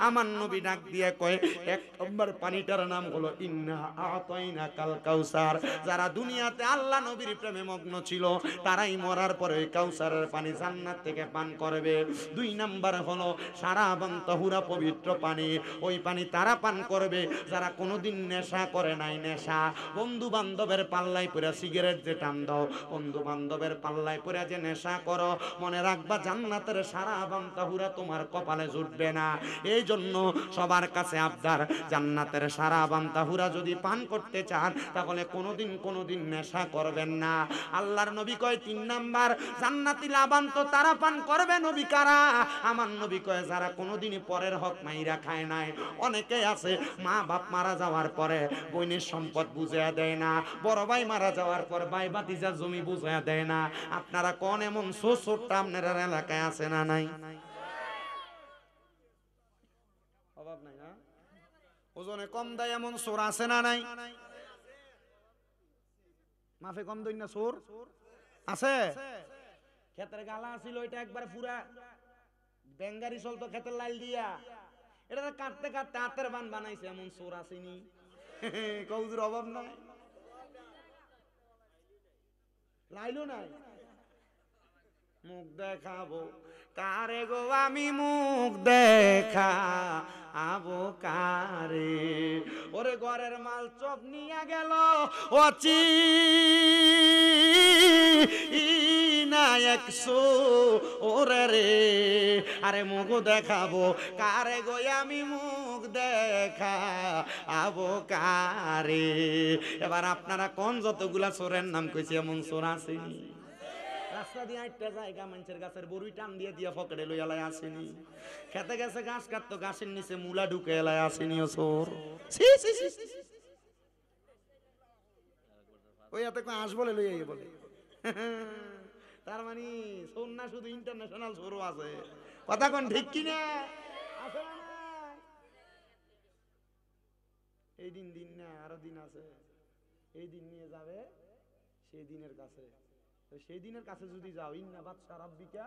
আমার নবী ডাক দিয়ে কয় এক নম্বর পানিটার নাম হলো ইন্না আতাইনা কাল কাউসার। যারা দুনিয়াতে আল্লাহ নবীর প্রেমে মগ্ন ছিল তারাই মরার পরে ওই কাউসারের পানি জান্নাত থেকে পান করবে। দুই নাম্বার হলো সারাবান তাহুরা পবিত্র পানি, ওই পানি তারা পান করবে যারা কোনোদিন নেশা করে নাই। নেশা বন্ধু বান্ধবের পাল্লায় পড়ে সিগারেট যে টান দাও, বন্ধু বান্ধবের পাল্লায় পড়ে যে নেশা করো, মনে রাখবা জান্নাতের সারাবান তাহুরা তোমার কপালে জুটবে না। এই জন্য সবার কাছে আবদার, জান্নাতের সারাবান তাহুরা যদি পান করতে চান তাহলে কোনোদিন নেশা করবেন না। আল্লাহর নবী কয় তিন নাম্বার জান্নাতি লাবান তো তারা পান করবে। নবী কারা? আমার নবী কয় যারা কোনোদিন পরের হক মাইরা খায় নাই। অনেকে আছে মা বাপ মারা যাওয়ার পরে বোনের সম্পদ বুঝাইয়া দেয় না, বড় ভাই মারা যাওয়ার পর ভাই ভাতিজার জমি বুঝাইয়া দেয় না। আপনারা কোন এমন ছোট্ট আপনার এলাকায় আছে না নাই? অভাব নাই না? ওজনে কম দেয় এমন চোর আছে না নাই? মাফে কম দই না চোর আছে? ক্ষেতের গালা ছিল এটা একবার পুরা বেঙ্গারি চলতো ক্ষেতের লাইল দিয়া, এটা কাটতে কাটতে হাতের বান বানাইছে, এমন চোর আসেনি? কৌজুর অভাব নাই, লাইলও নাই। মুখ দেখাবো কারে গো আমি, মুখ দেখাবো কারে? ওরে ঘরের মাল চপ নিয়ে গেল অচি না একশো ওরে রে, আরে মুখ দেখাবো কারে গো আমি, মুখ দেখাবো কারে? এবার আপনারা কোন যতগুলা চোরের নাম কইছি এমন চোর আসেনি? রাস্তা দিয়ে একটা জায়গা মানুষের গাছের বড়ুই টান দিয়ে দিয়া পকেটে লই এলাই আসেনি? খেতে গেছে ঘাস কাটতো, ঘাসের নিচে মুলা ঢুকে এলাই আসেনি ও চোর? ওই এত হাঁস বলে লই আই বলে। তার মানে চোর না শুধু ইন্টারন্যাশনাল চোরও আছে। কথা কোন ঠিক কিনা? আছে না? এই দিন না আরো দিন আছে, এই দিন নিয়ে যাবে সেই দিনের কাছে। সেই দিনের কাছে যদি যাও ইন্না বাদশা রাব্বিকা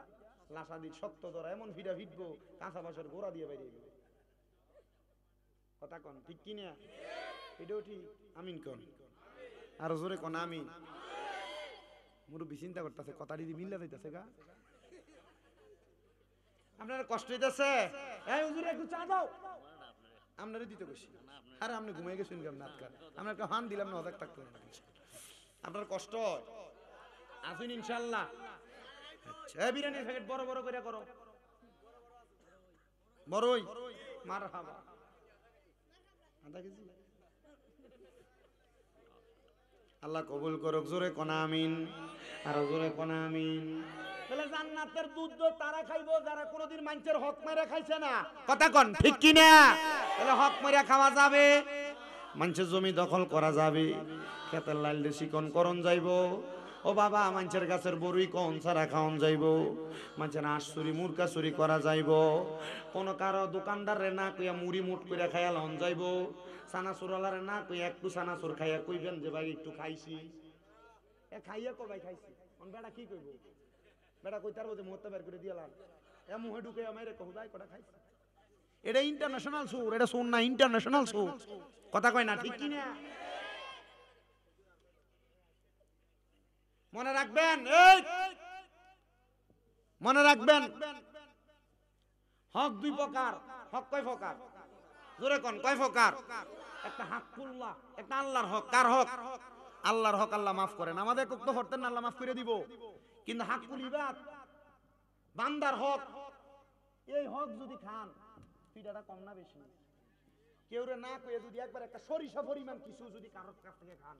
লাসাদি শক্ত ধরা এমন ফিরা ফিটবো কাঁচা বাসের গোড়া দিয়ে বেরিয়ে গেবে। কথা কন ঠিক কিনা? এটাও ঠিক। আমিন কন, আরো জোরে কন আমিন। মুরব্বী চিন্তা করতেছে কথা দিদি মিল্লা যাইতেছে গা। আপনার কষ্ট হইতেছে? এই হুজুর একটু চা দাও। আপনারই দিতে কইছি। আরে আপনি ঘুমিয়ে গেছেন কেমন নাটকা? আপনার একটা হান দিলাম না অজাক থাকতো না। আপনার কষ্ট আসুন ইনশাআল্লাহ। আচ্ছা বিরিয়ানির প্যাকেট বড় বড় করে করো, বড়ই মারহাবা। আধা কেজি আল্লাহ কবুল করুক। জোরে কোন আমিন, আর জোরে কোন আমিন। তাহলে জান্নাতের দুধ তারা খাইবো যারা কোনোদিন মানুষের হক মেরে খাইছে না। কথা কোন ঠিক কি না? তাহলে হক মেরে খাওয়া যাবে, মানুষের জমি দখল করা যাবে, ক্ষেতের লাইল চিকন করণ যাইবো। ও বাবা মানুষের গাছের বড়ুই কন ছাড়া খাওয়ান যাইব, মানুষের হাঁস চুরি মুরগা চুরি করা যাইব, কোন কারো দোকানদারে না কইয়া মুড়ি মুট করে খাইয়া লন যাইব, সানাসুরালারে না কইয়া একটু সানাসুর খাইয়া কইবেন যে ভাই একটু খাইছি। এ খাইয়া কবাই খাইছি, বেটা কি কইব? বেটা কই তার মধ্যে মুহূর্তে বের করে দিয়ালাম, এ মুহে ঢুকে আমারে কহ ভাই কটা খাইছি। এটা ইন্টারন্যাশনাল সুর, এটা সুর না ইন্টারন্যাশনাল সুর। কথা কয় না ঠিক কি না? মনে রাখবেন, এই মনে রাখবেন হক দুই প্রকার। হক কয় প্রকার? জোরে কোন কয় প্রকার? একটা হাক্কুল্লাহ, একটা আল্লাহর হক। কার হক? আল্লাহর হক আল্লাহ মাফ করেন, আমাদের তো হরতেন না আল্লাহ মাফ করে দিব। কিন্তু হাক্কুল ইবাদ বান্দার হক, এই হক যদি খান পিঠাটা কম না বেশি? কেউ রে না কইয়া যদি একবার একটা সরিষা পরিমাণ কিছু যদি কারোর কাছ থেকে খান,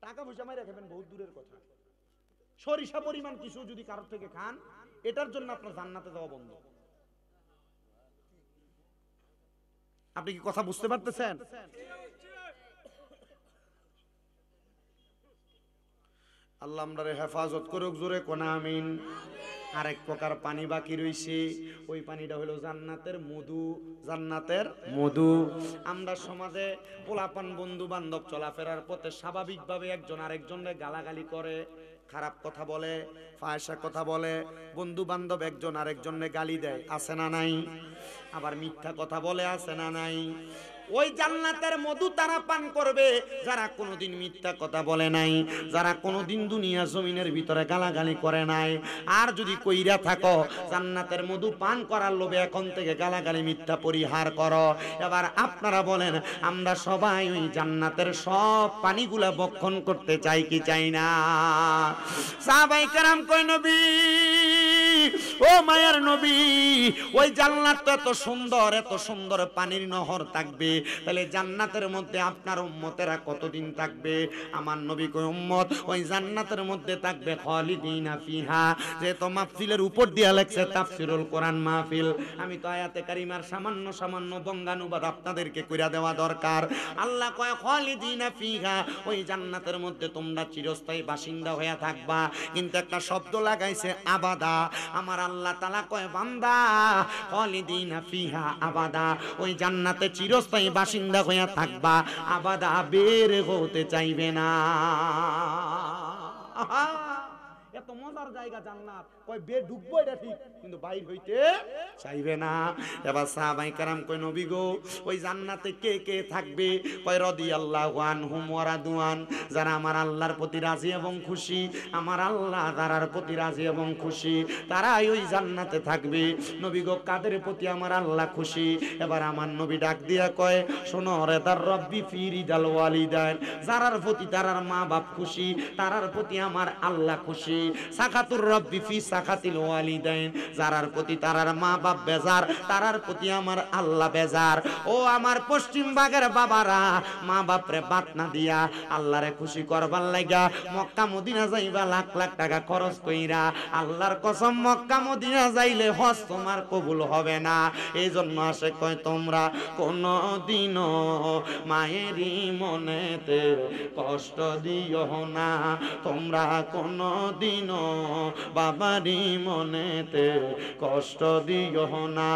টাকা পয়সা মাইরা খাবেন বহুত দূরের কথা। সরিষা পরিমাণ কিছু যদি কারোর থেকে খান, এটার জন্য আপনার জান্নাতে যাওয়া বন্ধ। আপনি কি কথা বুঝতে পারতেছেন? আল্লাহ আমরারে হেফাজত করুক, জোরে কোন আমিন। আরেক প্রকার পানি বাকি রইছে, ওই পানিটা হলো জান্নাতের মধু। জান্নাতের মধু। আমরা সমাজে পোলাপান বন্ধু বান্ধব চলাফেরার পথে স্বাভাবিকভাবে একজন আরেকজনের গালাগালি করে, খারাপ কথা বলে, ফায়সা কথা বলে, বন্ধু বান্ধব একজন আরেকজনের গালি দেয়, আছে না নাই? আবার মিথ্যা কথা বলে, আছে না নাই? ওই জান্নাতের মধু তারা পান করবে যারা কোনোদিন মিথ্যা কথা বলে নাই, যারা কোনোদিন দুনিয়া জমিনের ভিতরে গালাগালি করে নাই। আর যদি কইরা থাকো, জান্নাতের মধু পান করার লোভে এখন থেকে গালাগালি মিথ্যা পরিহার করো। এবার আপনারা বলেন, আমরা সবাই ওই জান্নাতের সব পানিগুলা ভক্ষণ করতে চাই কি চাই না? সাহাবায়ে কেরাম কই, নবী ও মায়ার নবী, ওই জান্নাত তো এত সুন্দর, এত সুন্দর পানির নহর থাকবে, তাহলে জান্নাতের মধ্যে আপনার উম্মতেরা কতদিন থাকবে? আমার নবী কই, উম্মত ওই জান্নাতের মধ্যে থাকবে খালিদিনা ফিহা। যে তো মাহফিলের উপর দিয়া লেখছে তাফসীরুল কোরআন মাহফিল, আমি তো আয়াতে কারিমার সামান্য সামান্য বঙ্গানুবাদ আপনাদেরকে কইরা দেওয়া দরকার। আল্লাহ কয় খালিদিনা ফিহা, ওই জান্নাতের মধ্যে তোমরা চিরস্থায়ী বাসিন্দা হয়ে থাকবা। কিন্তু একটা শব্দ লাগাইছে আবাদা। আমার আল্লাহ তাআলা কয়, বান্দা খালিদিনা ফিহা আবাদা, ওই জান্নাতে চিরস্থায়ী বাসিন্দা হয়ে থাকবা, আবাদা বের হতে চাইবে না। এত মজার জায়গা জান্নাত, কয় বের ঢুকবো এটা ঠিক, কিন্তু বাইর হইতে চাইবে না। এবার সাহাবায়ে কেরাম কয়, নবী গো ওই জান্নাতে কে কে থাকবে? কয় রাদিয়াল্লাহু আনহুম ওয়া রাদওয়ান, যারা আমার আল্লাহর প্রতি রাজি এবং খুশি, আমার আল্লাহ তারার প্রতি রাজি এবং খুশি, তারাই ওই জান্নাতে থাকবে। নবী গো কাদের প্রতি আমার আল্লাহ খুশি? এবার আমার নবী ডাক দিয়া কয়, শোনো রে তার রব্বি ফি রিদাল ওয়ালিদাইন, যারার প্রতি তারার মা বাপ খুশি, তারার প্রতি আমার আল্লাহ খুশি। সাখাতুর রব্বি ফি সাখাতিল ওয়ালিদাইন, যারার প্রতি তারার মা বাপ বেজার, তারার প্রতি আমার আল্লাহ বেজার। ও আমার পশ্চিম ভাগের বাবারা, মা বাপরে বাত না দিয়া আল্লাহরে খুশি করবার লাগা মক্কা মদিনা যাইবা লাখ লাখ টাকা খরচ কইরা, আল্লাহর কসম মক্কা মদিনা যাইলে হজ তোমার কবুল হবে না। এই জন্য আসে কয়, তোমরা কোনদিনও মায়েরই মনেতে কষ্ট দিও না, তোমরা কোনদিনও বাবারই মনেতে কষ্ট দিও না।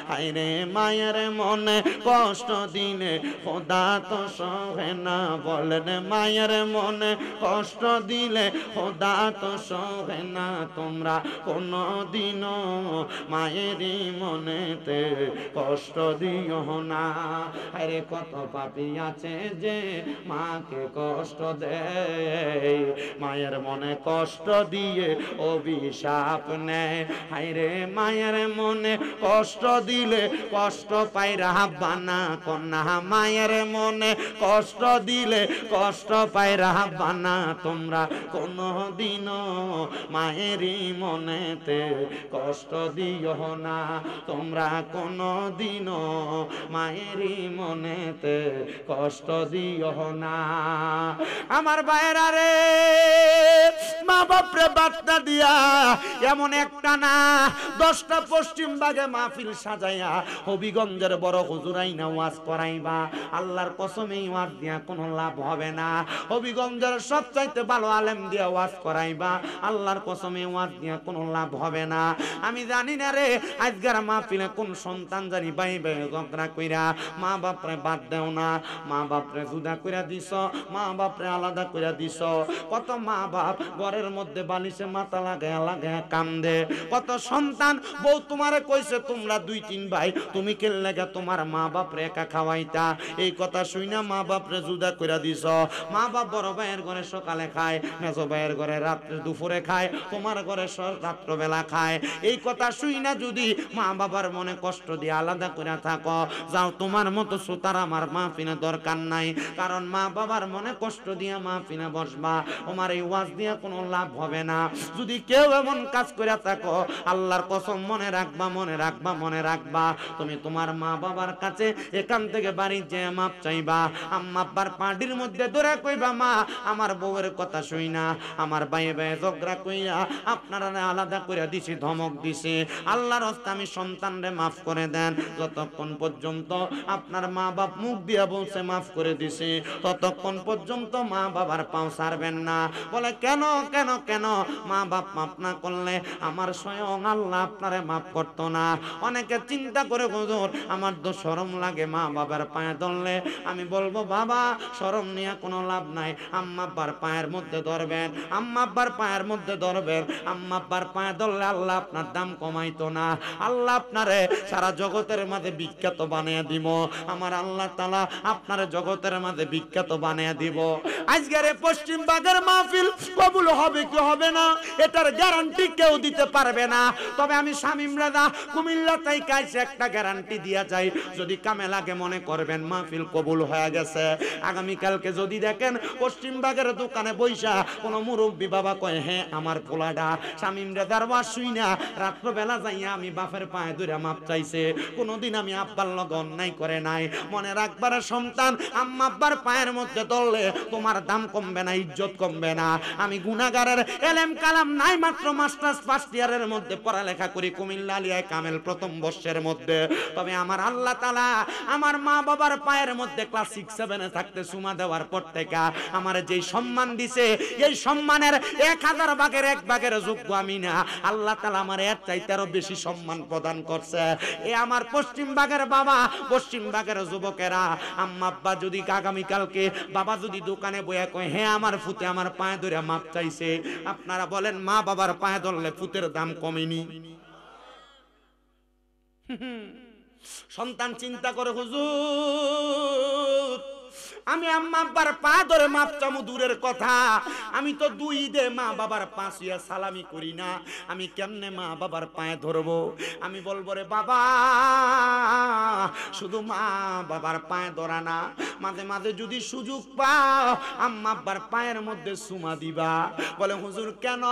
হায়রে মায়ের মনে কষ্ট দিলে খোদা তো সহে না, বলেন মায়ের মনে কষ্ট দিলে খোদা তো সহে না। তোমরা কোনদিনও মায়েরই মনেতে কষ্ট দিও না। আরে কত পাপী আছে যে মাকে কষ্ট দেয়, মায়ের মনে কষ্ট দিয়ে অভিশাপ নেয়। হায়রে মায়ের মনে কষ্ট দিলে কষ্ট পাই রাব্বানা কন্যা, মায়ের মনে কষ্ট দিলে কষ্ট পাই রাব্বানা। তোমরা কোনদিনও মায়েরই মনেতে কষ্ট দিও না, তোমরা কোনদিনও মায়েরই মনেতে কষ্ট দিও না। আমার ভাইরা রে, মা বাপরে বার্তা দিয়া এমন একটা না 10টা পশ্চিম ভাগে মাহফিল সাজাইয়া হবিগঞ্জের বড় হুজুরাই না ওয়াজ করাইবা, আল্লাহর কসমে ওয়াজ দিয়া কোনো লাভ হবে না। হবিগঞ্জের সবচাইতে ভালো আলেম দিয়া ওয়াজ করাইবা, আল্লাহর কসমে ওয়াজ দিয়া কোনো লাভ হবে না। আমি জানি না রে আজকের মাহফিলে কোন সন্তান জানি বাই বাই ঝগড়া কইরা মা বাপরে বাদ দেও না, মা বাপরে জুদা কইরা দিছ, মা বাপরে আলাদা কইরা দিছ। কত মা বাপ ঘরের মধ্যে বালিশে মাথা লাগায়া লাগায়া কান্দে। কত সন্তান বউ তোমারে কইছে তোমরা 2-3 ভাই, তুমি কেন লাগা তোমার মা বাপরে একা খাওয়াইতা, এই কথা শুইনা মা বাপরে জুদা কইরা দিছ। মা বাপ বড় ভাইয়ের ঘরে সকালে খায়, মেজো ভাইয়ের ঘরে রাত্রে দুপুরে খায়, তোমার ঘরে রাত্রবেলা খায়। এই কথা শুইনা যদি মা বাবার মনে কষ্ট দিয়ে আলাদা করে থাকো, যাও তোমার মতো সুতার আমার মাহফিলে দরকার নাই। কারণ মা বাবার মনে কষ্ট দিয়ে মাহফিলে বসবা, তোমার এই ওয়াজ দিয়ে কোনো লাভ হবে না। যদি কেউ এমন কাজ করে থাকো আল্লাহর কসম মনে রাখবা, মনে রাখবা, মনে রাখবা, তুমি তোমার মা বাবার কাছে এখান থেকে বাড়ি যে মাপ চাইবা, আম্মা আব্বার পাটির মধ্যে ধরে কইবা মা আমার বউয়ের কথা শুই না, আমার ভাই ভাই ঝগড়া কইরা আপনারা আলাদা করে দিছি, ধমক দিছি, আল্লাহর রাস্তায় আমি সন্তানরে মাফ করে দেন। যতক্ষণ পর্যন্ত আপনার মা বাপ মুখ দিয়া বলছে মাফ করে দিছি ততক্ষণ পর্যন্ত মা বাবার পাও ছাড়বেন না। বলে কেন কেন কেন? মা বাপ মাফ না করলে আমার স্বয়ং আল্লাহ আপনারে মাফ করতো না। অনেকে চিন্তা করে হুজুর আমার তো শরম লাগে মা বাবার পায়ে ধরলে। আমি বলবো বাবা শরম নিয়ে কোনো লাভ নাই, আম্মা আব্বার পায়ের মধ্যে ধরবেন, আম্মা আব্বার পায়ের মধ্যে ধরবেন, আম্মা আব্বার পায়ে ধরলে আল্লাহ আপনার দাম কমাইতো না, আল্লাহ আপনারে সারা জগতের মাঝে বিখ্যাত বানিয়ে দিব, আমার আল্লাহ তাআলা আপনারে জগতের মাঝে বিখ্যাত বানিয়ে দিব। আজকের পশ্চিম বাগের মাহফিল কবুল হবে কি হবে না এটার গ্যারান্টি কেউ দিতে পারবে না, তবে আমি শামীম রাজা কুমিল্লা তাই কাছে একটা গ্যারান্টি দিয়া যাই, যদি কামে লাগে মনে করবেন মাহফিল কবুল হয়ে গেছে। আগামীকালকে যদি দেখেন পশ্চিম বাগের দোকানে বইসা কোনো মুরব্বী বাবা কয় হ্যাঁ আমার পোলাডা শামীম রাজার ওয়াজ শুই না রাত্রবেলা যাইয়া আমি বাপের পায়ে ধরে মাপ চাইছে, কোনোদিন আমি আব্বার লগে অন্যায় করে নাই, মনে রাখবার সন্তান আম্মা আব্বার পায়ের মধ্যে ধরলে তোমার দাম কমবে না, ইজ্জত কমবে না। আমি গুনাহগারের এলেম কালাম নাই, মাত্র মাস্টার্স ফার্স্ট ইয়ারের মধ্যে পড়ালেখা করি কুমিল্লা আলিয়ায় কামেল প্রথম বর্ষের মধ্যে, তবে আমার আল্লাহ তাআলা আমার মা বাবার পায়ের মধ্যে ক্লাস 6 7 থাকতে সুমা দেওয়ার পর থেকে আমার যেই সম্মান দিছে এই সম্মানের 1000 ভাগের 1 ভাগের যোগ্য আমি না, আল্লাহ তাআলা আমার এর চাইতে আরো বেশি সম্মান প্রদান করছে। এ আমার পশ্চিম বাগের বাবা, পশ্চিম বাগের যুবকেরা, আম্মা আব্বা যদি আগামীকালকে বাবা যদি দোকানে বইয়া কয় হ্যাঁ আমার ফুতে আমার পায়ে ধরে মাপ চাইছে, আপনারা বলেন মা বাবার পায়ে ধরলে ফুতের দাম কমেনি? সন্তান চিন্তা করে হুজুর আমি আম্মা আব্বার পা ধরে মাপ চামু দূরের কথা, আমি তো 2 ঈদে মা বাবার পা ছুঁয়া সালামি করি না, আমি কেমনে মা বাবার পায়ে ধরবো? আমি বলবো রে বাবা শুধু মা বাবার পায়ে ধরা না, মাঝে মাঝে যদি সুযোগ পাও আম্মা আব্বার পায়ের মধ্যে চুমা দিবা। বলে হুজুর কেন?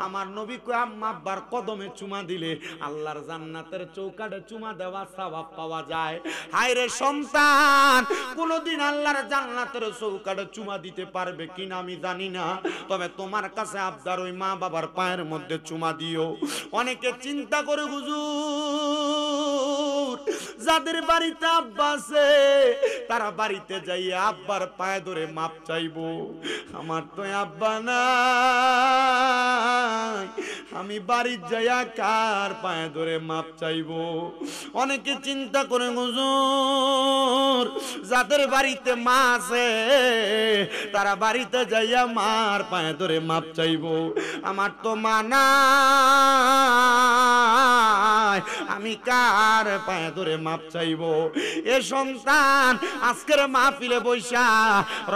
আমার নবী কয় আম্মা আব্বার কদমে চুমা দিলে আল্লাহর জান্নাতের চৌকাঠে চুমা দেওয়া সওয়াব পাওয়া যায়। হায় রে সন্তান কোনদিন আল্লাহর জান্নাতের চৌকাঠে চুমা দিতে পারবে কিনা আমি জানি না, তবে তোমার কাছে আবদার ওই মা বাবার পায়ের মধ্যে চুমা দিও। অনেকে চিন্তা করে হুজুর যাদের বাড়িতে আব্বা আছে তারা বাড়িতে যাইয়া আব্বার পায়ে ধরে মাপ চাইবো, আমার তো আব্বা নাই, আমি বাড়ির যাইয়া কার পায়ে ধরে মাপ চাইবো? অনেকে চিন্তা করে হুজুর যাদের বাড়িতে মা আছে তারা বাড়িতে যাইয়া মার পায়ে ধরে মাপ চাইবো, আমার তো মা নাই, আমি কার পায়ে ধরে মাপ চাইবো? এ সন্তান আজকের মাহফিলে বইসা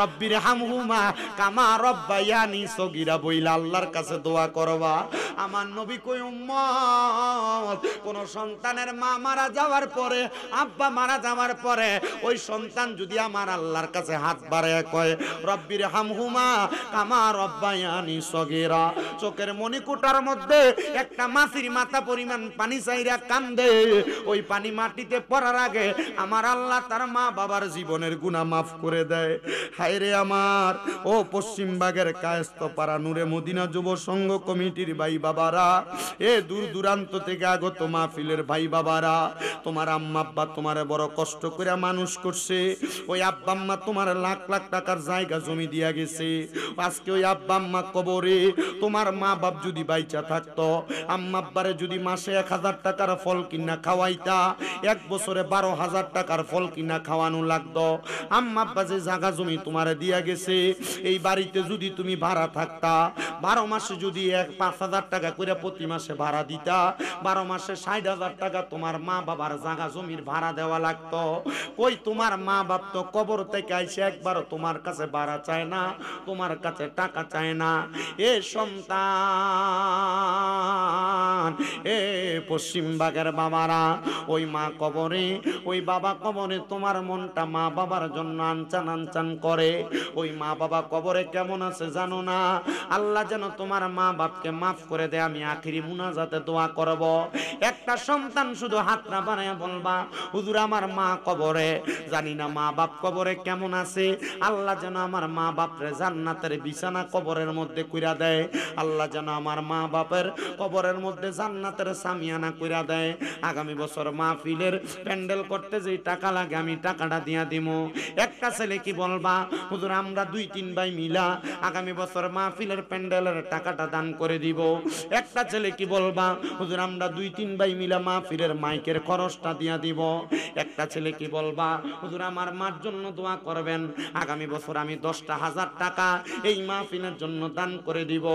রব্বির হামহুমা কামা রব্বায়ানি সগীরা বইলা আল্লাহর কাছে দোয়া করবা। আমার নবী কই উম্মত কোন সন্তানের মা মারা যাওয়ার পরে আব্বা মারা যাওয়ার পরে ওই সন্তান যদি আমার আল্লাহর কাছে হাত বাড়ায় কয় রব্বির হামহুমা কামা রব্বায়ানি সগীরা, চোখের মণিকুটার মধ্যে একটা মাছির মাথা পরিমাণ পানি চাইরা কান্দে, ওই পানি মাটিতে পড়ার আগে আমার আল্লাহ তার মা বাবার জীবনের গুনাহ মাফ করে দেয়। হায় রে আমার ও পশ্চিম বাগের কায়েস্তপাড়া নূরে মদিনা যুব সংঘ কমিটির ভাই বাবারা, এ দূর দূরান্ত থেকে আগত মাহফিলের ভাই বাবারা, তোমার আম্মা আব্বা তোমারে বড় কষ্ট করে মানুষ করছে, ওই আব্বা আম্মা তোমার লাখ লাখ টাকার জায়গা জমি দিয়া গেছে, আজকে ওই আব্বা আম্মা কবরে, তোমার মা বাপ যদি বাইচা থাকতো আম্মা আব্বারে যদি মাসে 1000 টাকার ফল কিনা খাওয়াইতা 1 বছরে 12,000 টাকার ফল কিনা খাওয়ানো লাগতো। আম্মা আব্বা যে জায়গা জমি তোমারে দিয়া গেছে এই বাড়িতে যদি তুমি ভাড়া থাকতা 12 মাসে যদি 5,000 টাকা করে প্রতি মাসে ভাড়া দিতা, 12 মাসে 60,000 টাকা তোমার মা বাবার জায়গা জমির ভাড়া দেওয়া লাগতো। কই তোমার মা বাপ তো কবর থেকে আইসে একবারও তোমার কাছে ভাড়া চায় না, তোমার কাছে টাকা চায় না। এ সন্তান এ পশ্চিম পশ্চিমবাগের বাবারা, ওই মা কবরে, ওই বাবা কবরে তোমার মনটা মা বাবার জন্য আনচান আনচান করে। ওই মা বাবা কবরে কেমন আছে জানো না? আল্লাহ যেন তোমার মা বাপকে মাফ করে দেয়। আমি আখিরি মুনাজাতে দোয়া করব। একটা সন্তান শুধু হাতটা বানায় বলবা, হুজুর আমার মা কবরে, জানি না মা বাপ কবরে কেমন আছে, আল্লাহ যেন আমার মা বাপরে জান্নাতের বিছানা কবরের মধ্যে কইরা দেয়। আল্লাহ যেন আমার মা বাপের কবরের মধ্যে জান্নাতের সামিয়ানা কইরা দেয়। আগামী বছর মাহফিলের প্যান্ডেল করতে যেই টাকা লাগে আমি টাকাটা দিয়া দিমু। একটা ছেলে কি বলবা, হুজুর আমরা 2-3 ভাই মিলা আগামী বছর মাহফিলের প্যান্ডেলের টাকাটা দান করে দিব। একটা ছেলে কি বলবা, হুজুর আমরা 2-3 ভাই মিলা মাহফিলের মাইকের খরচটা দিয়া দিব। একটা ছেলে কি বলবা, হুজুর আমার মার জন্য দোয়া করবেন, আগামী বছর আমি 10,000 টাকা এই মাহফিলের জন্য দান করে দিব।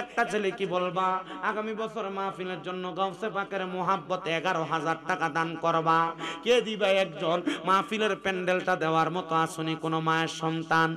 একটা ছেলে কি বলবা, আগামী বছর মাহফিলের জন্য গাউসে পাকের মোহাব্বত 11,000 টাকা দান করবা। কে দিবা একজন? মাহফিলের প্যান্ডেলটা দেওয়ার মতো আসনি কোনো মায়ের সন্তান?